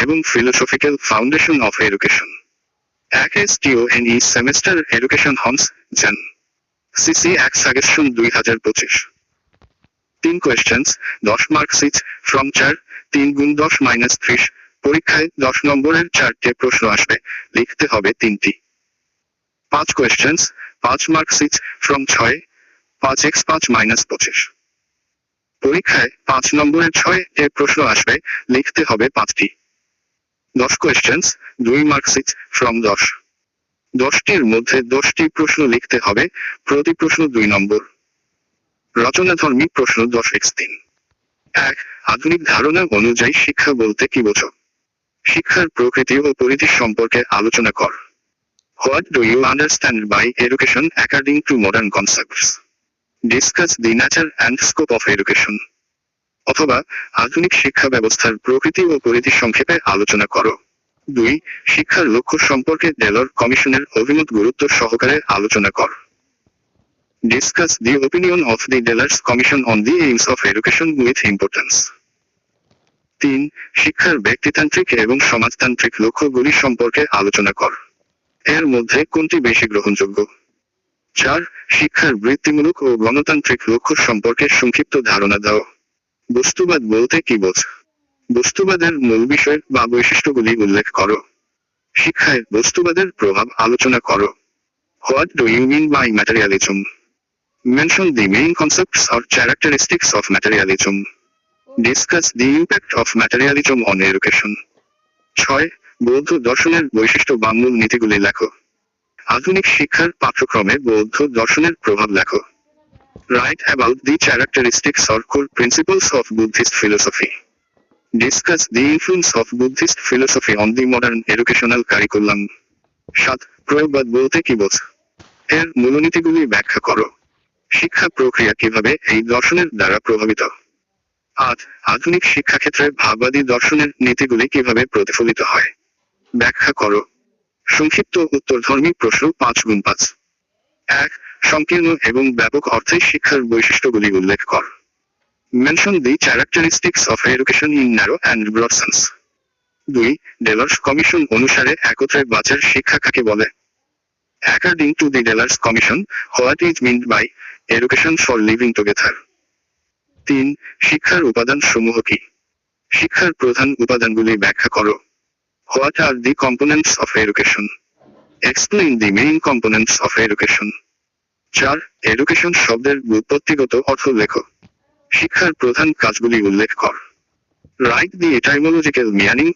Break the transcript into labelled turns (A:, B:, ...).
A: এবং philosophical foundation of education. এক STONE semester education honours gen CC এক suggestion 2025। 3 questions 10 marks each from 4 3 গুণ 10 minus 30। পরীক্ষায় 10 নম্বরের 4টে প্রশ্ন আসবে, লিখতে হবে 3টি। 5 questions 5 marks each from 6 5x 5 minus 25। পরীক্ষায় 5 নম্বরের 6টে প্রশ্ন আসবে, লিখতে হবে 5টি। 10 কোয়েশ্চেন্স 2 মার্কস ইচ ফ্রম 10। 10টির মধ্যে 10টি প্রশ্ন লিখতে হবে, প্রতি প্রশ্ন 2 নম্বর। রচনাধর্মী প্রশ্ন 10x3। 1 আধুনিক ধারণা অনুযায়ী শিক্ষা বলতে কি বোঝো? শিক্ষার প্রকৃতি ও পরিধি সম্পর্কে আলোচনা কর। What do you understand by education according to modern concepts? Discuss the nature and scope of education. অথবা আধুনিক শিক্ষা ব্যবস্থার প্রকৃতি ও পরিধি সংক্ষেপে আলোচনা করো। 2 শিক্ষার লক্ষ্য সম্পর্কে টেলর কমিশনের অভিমত গুরুত্ব সহকারে আলোচনা কর। Discuss the opinion of the Delors Commission on the aims of education with importance. 3 শিক্ষার ব্যক্তিতান্ত্রিক এবং সমাজতান্ত্রিক লক্ষ্যগুলি সম্পর্কে আলোচনা কর। এর মধ্যে কোনটি বেশি গ্রহণযোগ্য? 4 শিক্ষার বৃত্তিমূলক ও গণতান্ত্রিক লক্ষ্য সম্পর্কে সংক্ষিপ্ত ধারণা দাও। বস্তুবাদ বলতে কি বোঝ? বস্তুবাদের মূল বিষয় বা বৈশিষ্ট্যগুলি উল্লেখ করো। শিক্ষায় বস্তুবাদের প্রভাব আলোচনা করো। What do you mean by materialism? Mention the main concepts or characteristics of materialism. Discuss the impact of materialism on education. 6 বৌদ্ধ দর্শনের বৈশিষ্ট্য বা মূল নীতিগুলি লেখো। আধুনিক শিক্ষার পাঠ্যক্রমে বৌদ্ধ দর্শনের প্রভাব লেখো। Write about the characteristics or core principles of Buddhist philosophy. Discuss the influence of Buddhist philosophy on the modern educational curriculum. 7 প্রয়োগবাদ বলতে কি বোঝ? এর মূলনীতিগুলি ব্যাখ্যা করো। শিক্ষা প্রক্রিয়া কিভাবে এই দর্শনের দ্বারা প্রভাবিত? 8 আধুনিক শিক্ষাক্ষেত্রে ভাববাদী দর্শনের নীতিগুলি কিভাবে প্রতিফলিত হয়? ব্যাখ্যা করো। সংক্ষিপ্ত উত্তরধর্মী প্রশ্ন 5x5। 1 সংকীর্ণ এবং ব্যাপক অর্থে শিক্ষার বৈশিষ্ট্যগুলি উল্লেখ কর। Mention the characteristics of education in narrow and broad sense. 2 Delors commission অনুসারে একত্রে বাঁচার শিক্ষা কাকে বলে? According to the Delors Commission, what is meant by education for living together? 3 শিক্ষার উপাদান সমূহ কি? শিক্ষার প্রধান উপাদানগুলি ব্যাখ্যা করো। What are the components of education? Explain the main components of education. 4 education শব্দের ব্যুৎপত্তিগত অর্থ লেখো। শিক্ষার প্রধান কাজগুলি উল্লেখ কর। Write the etymological meaning